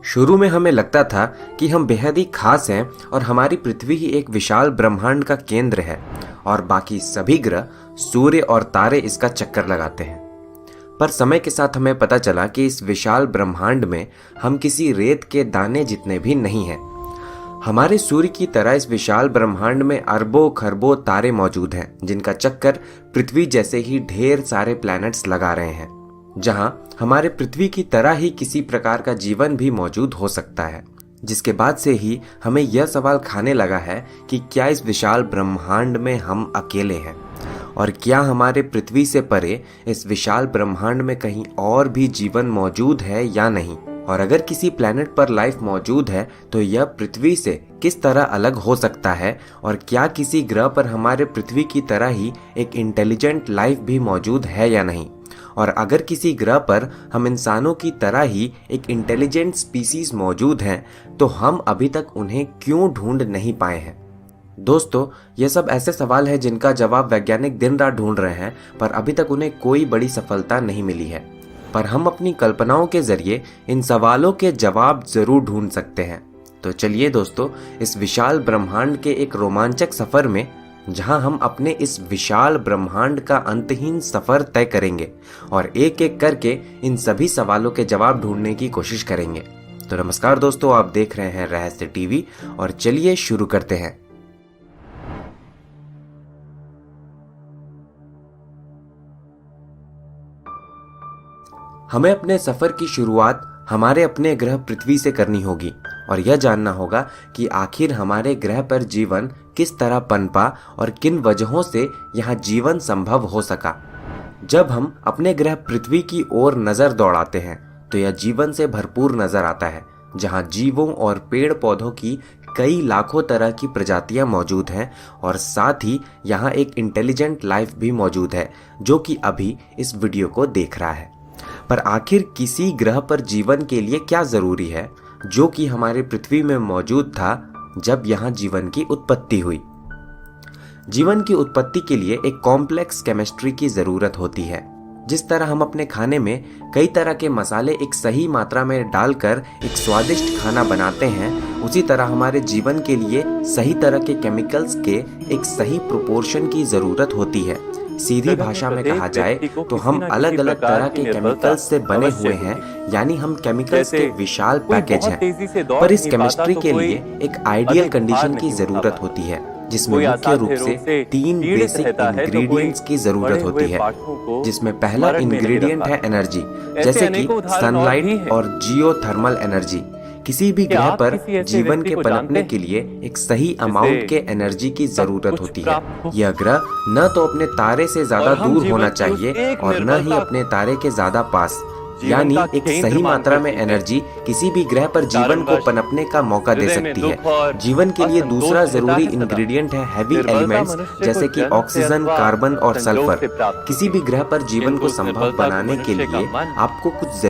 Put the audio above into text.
शुरू में हमें लगता था कि हम बेहद ही खास हैं और हमारी पृथ्वी ही एक विशाल ब्रह्मांड का केंद्र है और बाकी सभी ग्रह, सूर्य और तारे इसका चक्कर लगाते हैं। पर समय के साथ हमें पता चला कि इस विशाल ब्रह्मांड में हम किसी रेत के दाने जितने भी नहीं हैं। हमारे सूर्य की तरह इस विशाल ब्रह्मांड में अरबों खरबों तारे मौजूद हैं, जिनका चक्कर पृथ्वी जैसे ही ढेर सारे प्लैनेट्स लगा रहे हैं, जहां हमारे पृथ्वी की तरह ही किसी प्रकार का जीवन भी मौजूद हो सकता है। जिसके बाद से ही हमें यह सवाल खाने लगा है कि क्या इस विशाल ब्रह्मांड में हम अकेले हैं और क्या हमारे पृथ्वी से परे इस विशाल ब्रह्मांड में कहीं और भी जीवन मौजूद है या नहीं, और अगर किसी प्लैनेट पर लाइफ मौजूद है तो यह पृथ्वी से किस तरह अलग हो सकता है, और क्या किसी ग्रह पर हमारे पृथ्वी की तरह ही एक इंटेलिजेंट लाइफ भी मौजूद है या नहीं, और अगर किसी ग्रह पर हम इंसानों की तरह ही एक इंटेलिजेंट स्पीसीज मौजूद हैं तो हम अभी तक उन्हें क्यों ढूंढ नहीं पाए हैं। दोस्तों, यह सब ऐसे सवाल हैं जिनका जवाब वैज्ञानिक दिन रात ढूंढ रहे हैं, पर अभी तक उन्हें कोई बड़ी सफलता नहीं मिली है। पर हम अपनी कल्पनाओं के जरिए इन सवालों के जवाब जरूर ढूंढ सकते हैं। तो चलिए दोस्तों, इस विशाल ब्रह्मांड के एक रोमांचक सफर में, जहां हम अपने इस विशाल ब्रह्मांड का अंतहीन सफर तय करेंगे और एक एक करके इन सभी सवालों के जवाब ढूंढने की कोशिश करेंगे। तो नमस्कार दोस्तों, आप देख रहे हैं रहस्य टीवी और चलिए शुरू करते हैं। हमें अपने सफर की शुरुआत हमारे अपने ग्रह पृथ्वी से करनी होगी और यह जानना होगा कि आखिर हमारे ग्रह पर जीवन किस तरह पनपा और किन वजहों से यहाँ जीवन संभव हो सका। जब हम अपने ग्रह पृथ्वी की ओर नजर दौड़ाते हैं तो यह जीवन से भरपूर नजर आता है, जहाँ जीवों और पेड़ पौधों की कई लाखों तरह की प्रजातियां मौजूद हैं और साथ ही यहाँ एक इंटेलिजेंट लाइफ भी मौजूद है जो कि अभी इस वीडियो को देख रहा है। पर आखिर किसी ग्रह पर जीवन के लिए क्या जरूरी है जो कि हमारे पृथ्वी में मौजूद था जब यहाँ जीवन की उत्पत्ति हुई। जीवन की उत्पत्ति के लिए एक कॉम्प्लेक्स केमिस्ट्री की जरूरत होती है। जिस तरह हम अपने खाने में कई तरह के मसाले एक सही मात्रा में डालकर एक स्वादिष्ट खाना बनाते हैं, उसी तरह हमारे जीवन के लिए सही तरह के केमिकल्स के एक सही प्रोपोर्शन की जरूरत होती है। सीधी भाषा में कहा जाए तो हम अलग अलग तरह के केमिकल्स से बने हुए हैं, यानी हम केमिकल्स के विशाल पैकेज हैं। पर इस केमिस्ट्री के लिए एक आइडियल कंडीशन की जरूरत होती है, जिसमें मुख्य रूप से 3 बेसिक इंग्रेडिएंट्स की जरूरत होती है, जिसमें पहला इंग्रेडिएंट है एनर्जी, जैसे कि सनलाइट और जियोथर्मल एनर्जी। किसी भी ग्रह पर जीवन के पनपने के लिए एक सही अमाउंट के एनर्जी की जरूरत होती है। यह ग्रह न तो अपने तारे से ज्यादा दूर होना चाहिए और न ही अपने तारे के ज्यादा पास, यानी एक सही मात्रा में एनर्जी किसी भी ग्रह पर जीवन को पनपने का मौका दे सकती है। जीवन के लिए दूसरा जरूरी इंग्रेडिएंट है हैवी एलिमेंट्स, जैसे कि ऑक्सीजन, कार्बन और सल्फर। किसी भी ग्रह पर जीवन को संभव बनाने के लिए आपको कुछ